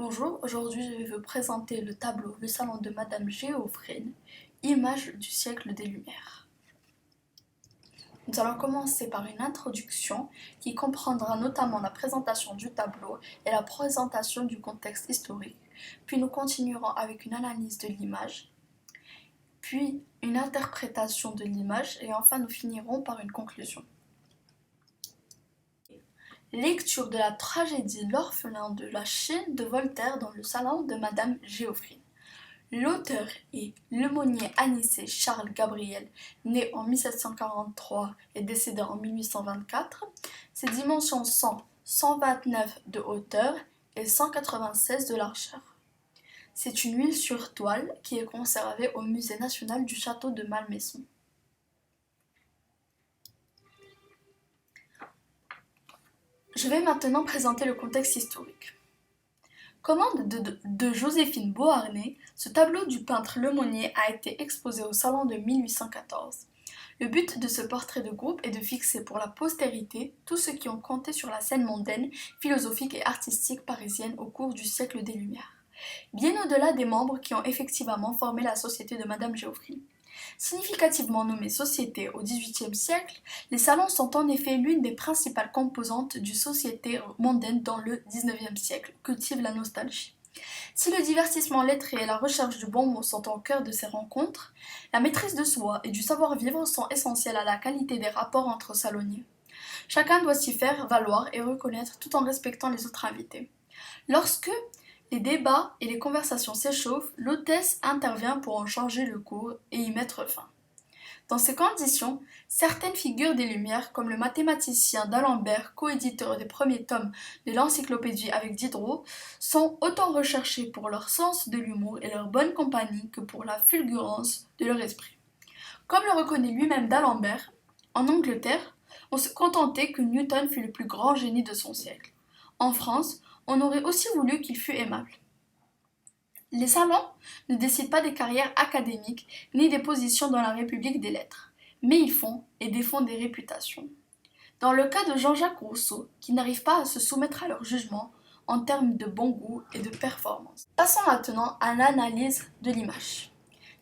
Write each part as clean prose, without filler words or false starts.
Bonjour, aujourd'hui je vais vous présenter le tableau Le salon de Madame Géoffrine, image du siècle des Lumières. Nous allons commencer par une introduction qui comprendra notamment la présentation du tableau et la présentation du contexte historique, puis nous continuerons avec une analyse de l'image, puis une interprétation de l'image et enfin nous finirons par une conclusion. Lecture de la tragédie L'orphelin de la Chine de Voltaire dans le salon de Madame Géoffrine. L'auteur est l'aumônier Anicet Charles Gabriel, né en 1743 et décédé en 1824. Ses dimensions sont 129 de hauteur et 196 de largeur. C'est une huile sur toile qui est conservée au Musée national du château de Malmaison. Je vais maintenant présenter le contexte historique. Commande de Joséphine Beauharnais, ce tableau du peintre Lemonnier a été exposé au salon de 1814. Le but de ce portrait de groupe est de fixer pour la postérité tous ceux qui ont compté sur la scène mondaine, philosophique et artistique parisienne au cours du siècle des Lumières, bien au-delà des membres qui ont effectivement formé la société de Madame Géoffrine. Significativement nommée société au XVIIIe siècle, les salons sont en effet l'une des principales composantes du société mondaine dans le XIXe siècle, cultive la nostalgie. Si le divertissement lettré et la recherche du bon mot sont au cœur de ces rencontres, la maîtrise de soi et du savoir-vivre sont essentiels à la qualité des rapports entre salonniers. Chacun doit s'y faire valoir et reconnaître tout en respectant les autres invités. Lorsque les débats et les conversations s'échauffent, l'hôtesse intervient pour en changer le cours et y mettre fin. Dans ces conditions, certaines figures des Lumières, comme le mathématicien d'Alembert, coéditeur des premiers tomes de l'encyclopédie avec Diderot, sont autant recherchées pour leur sens de l'humour et leur bonne compagnie que pour la fulgurance de leur esprit. Comme le reconnaît lui-même d'Alembert, en Angleterre, on se contentait que Newton fût le plus grand génie de son siècle. En France, on aurait aussi voulu qu'il fût aimable. Les salons ne décident pas des carrières académiques ni des positions dans la République des lettres, mais ils font et défendent des réputations. Dans le cas de Jean-Jacques Rousseau, qui n'arrive pas à se soumettre à leur jugement en termes de bon goût et de performance. Passons maintenant à l'analyse de l'image.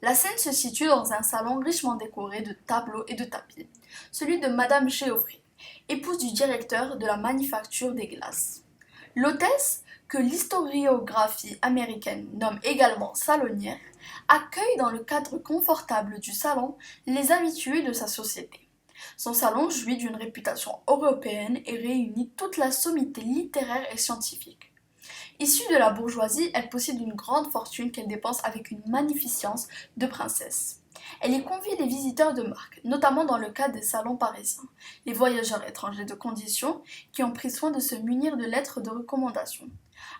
La scène se situe dans un salon richement décoré de tableaux et de tapis, celui de Madame Géoffrine, épouse du directeur de la manufacture des glaces. L'hôtesse, que l'historiographie américaine nomme également salonnière, accueille dans le cadre confortable du salon les habitués de sa société. Son salon jouit d'une réputation européenne et réunit toute la sommité littéraire et scientifique. Issue de la bourgeoisie, elle possède une grande fortune qu'elle dépense avec une magnificence de princesse. Elle y convie des visiteurs de marque, notamment dans le cas des salons parisiens, les voyageurs étrangers de condition qui ont pris soin de se munir de lettres de recommandation.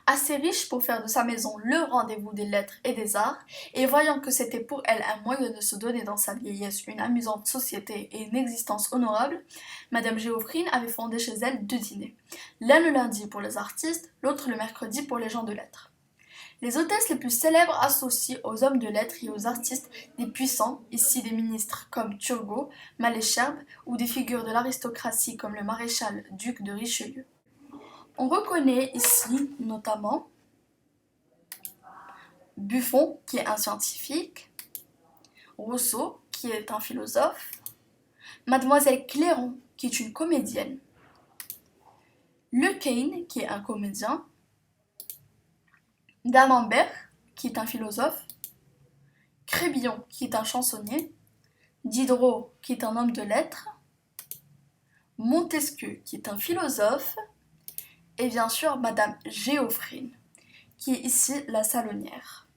Assez riche pour faire de sa maison le rendez-vous des lettres et des arts, et voyant que c'était pour elle un moyen de se donner dans sa vieillesse une amusante société et une existence honorable, Madame Géoffrine avait fondé chez elle 2 dîners, l'un le lundi pour les artistes, l'autre le mercredi pour les gens de lettres. Les hôtesses les plus célèbres associent aux hommes de lettres et aux artistes des puissants, ici des ministres comme Turgot, Malesherbes ou des figures de l'aristocratie comme le maréchal duc de Richelieu. On reconnaît ici notamment Buffon, qui est un scientifique, Rousseau, qui est un philosophe, Mademoiselle Clairon, qui est une comédienne, Lequesne, qui est un comédien, d'Alembert, qui est un philosophe, Crébillon, qui est un chansonnier, Diderot, qui est un homme de lettres, Montesquieu, qui est un philosophe, et bien sûr Madame Géoffrine, qui est ici la salonnière.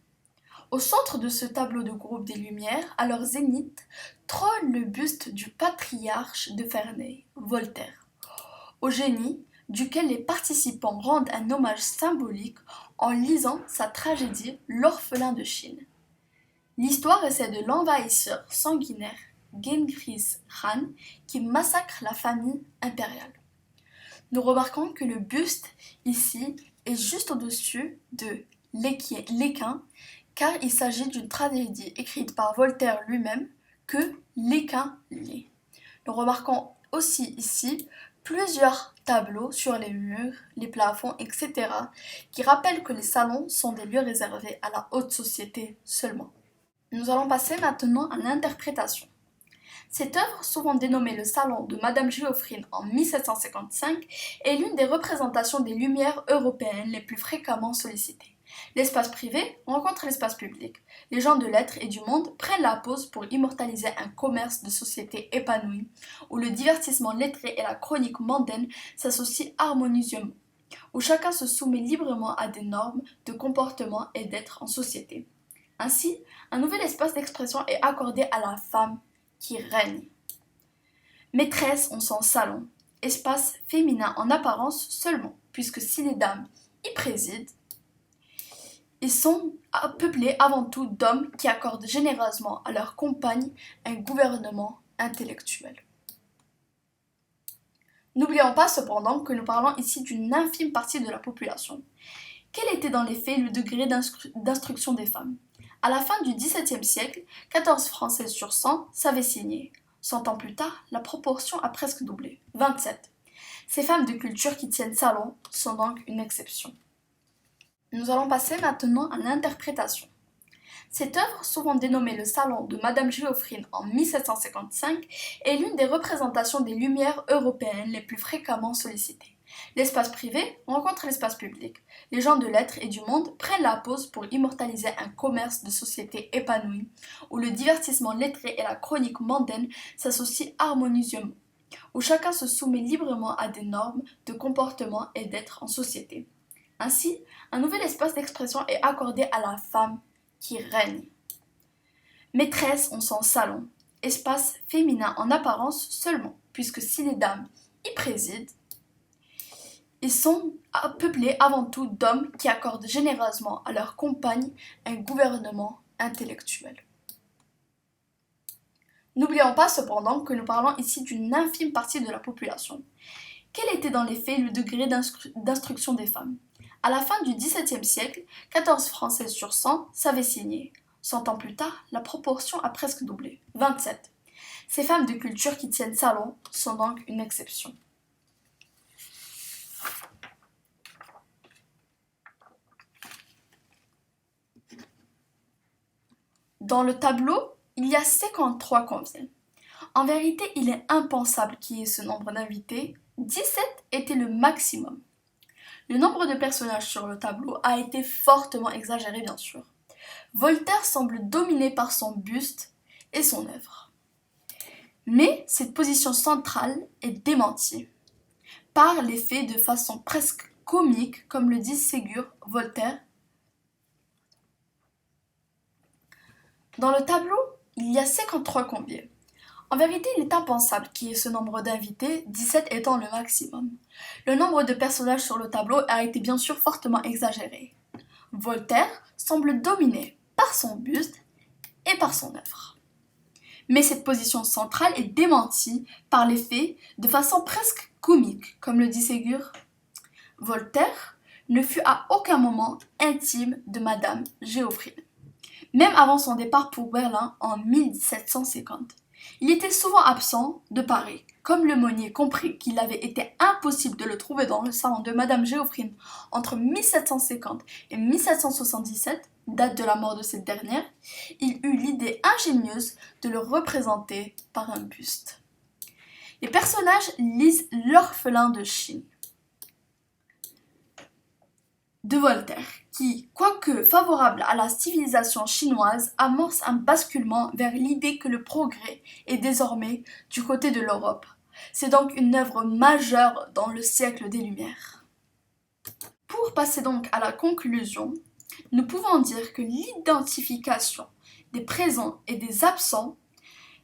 Au centre de ce tableau de groupe des Lumières, à leur zénith, trône le buste du patriarche de Ferney, Voltaire, au génie duquel les participants rendent un hommage symbolique en lisant sa tragédie L'orphelin de Chine. L'histoire est celle de l'envahisseur sanguinaire Genghis Khan qui massacre la famille impériale. Nous remarquons que le buste ici est juste au-dessus de l'Équin, car il s'agit d'une tragédie écrite par Voltaire lui-même que l'Équin lit. Nous remarquons aussi ici plusieurs tableaux sur les murs, les plafonds, etc., qui rappellent que les salons sont des lieux réservés à la haute société seulement. Nous allons passer maintenant à l'interprétation. Cette œuvre, souvent dénommée le Salon de Madame Geoffrine en 1755, est l'une des représentations des Lumières européennes les plus fréquemment sollicitées. L'espace privé rencontre l'espace public. Les gens de lettres et du monde prennent la pause pour immortaliser un commerce de société épanoui, où le divertissement lettré et la chronique mondaine s'associent harmonieusement, où chacun se soumet librement à des normes de comportement et d'être en société. Ainsi, un nouvel espace d'expression est accordé à la femme qui règne. Maîtresse ont son salon, espace féminin en apparence seulement, puisque si les dames y président, ils sont peuplés avant tout d'hommes qui accordent généreusement à leurs compagnes un gouvernement intellectuel. N'oublions pas cependant que nous parlons ici d'une infime partie de la population. Quel était dans les faits le degré d'instruction des femmes? À la fin du XVIIe siècle, 14 Françaises sur 100 savaient signer. 100 ans plus tard, la proportion a presque doublé, 27. Ces femmes de culture qui tiennent salon sont donc une exception. Nous allons passer maintenant à l'interprétation. Cette œuvre, souvent dénommée le Salon de Madame Geoffrine en 1755, est l'une des représentations des Lumières européennes les plus fréquemment sollicitées. L'espace privé rencontre l'espace public. Les gens de lettres et du monde prennent la pause pour immortaliser un commerce de société épanoui, où le divertissement lettré et la chronique mondaine s'associent harmonieusement, où chacun se soumet librement à des normes de comportement et d'être en société. Ainsi, un nouvel espace d'expression est accordé à la femme qui règne. Maîtresse ont son salon, espace féminin en apparence seulement, puisque si les dames y président, ils sont peuplés avant tout d'hommes qui accordent généreusement à leurs compagnes un gouvernement intellectuel. N'oublions pas cependant que nous parlons ici d'une infime partie de la population. Quel était dans les faits le degré d'instruction des femmes? À la fin du XVIIe siècle, 14 Françaises sur 100 savaient signer. 100 ans plus tard, la proportion a presque doublé, 27. Ces femmes de culture qui tiennent salon sont donc une exception. Dans le tableau, il y a 53 convives. En vérité, il est impensable qu'il y ait ce nombre d'invités. 17 était le maximum. Le nombre de personnages sur le tableau a été fortement exagéré, bien sûr. Voltaire semble dominé par son buste et son œuvre. Mais cette position centrale est démentie par les faits de façon presque comique, comme le dit Ségur Voltaire. Dans le tableau, il y a 53 convives. En vérité, il est impensable qu'il y ait ce nombre d'invités, 17 étant le maximum. Le nombre de personnages sur le tableau a été bien sûr fortement exagéré. Voltaire semble dominé par son buste et par son œuvre. Mais cette position centrale est démentie par les faits de façon presque comique, comme le dit Ségur. Voltaire ne fut à aucun moment intime de Madame Geoffrine, même avant son départ pour Berlin en 1750. Il était souvent absent de Paris. Comme le Monnier comprit qu'il avait été impossible de le trouver dans le salon de Madame Geoffrine entre 1750 et 1777, date de la mort de cette dernière, il eut l'idée ingénieuse de le représenter par un buste. Les personnages lisent L'Orphelin de Chine de Voltaire, qui, quoique favorable à la civilisation chinoise, amorce un basculement vers l'idée que le progrès est désormais du côté de l'Europe. C'est donc une œuvre majeure dans le siècle des Lumières. Pour passer donc à la conclusion, nous pouvons dire que l'identification des présents et des absents,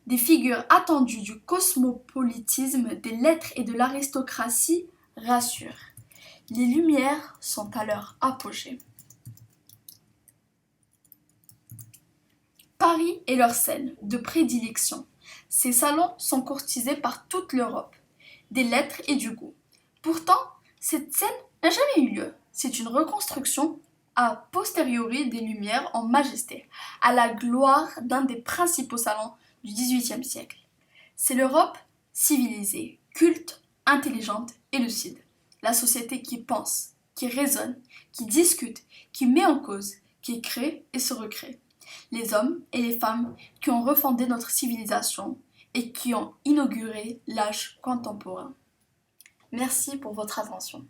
des figures attendues du cosmopolitisme, des lettres et de l'aristocratie rassure. Les Lumières sont à leur apogée. Paris est leur scène de prédilection. Ces salons sont courtisés par toute l'Europe, des lettres et du goût. Pourtant, cette scène n'a jamais eu lieu. C'est une reconstruction a posteriori des Lumières en majesté, à la gloire d'un des principaux salons du XVIIIe siècle. C'est l'Europe civilisée, culte, intelligente et lucide. La société qui pense, qui raisonne, qui discute, qui met en cause, qui crée et se recrée. Les hommes et les femmes qui ont refondé notre civilisation et qui ont inauguré l'âge contemporain. Merci pour votre attention.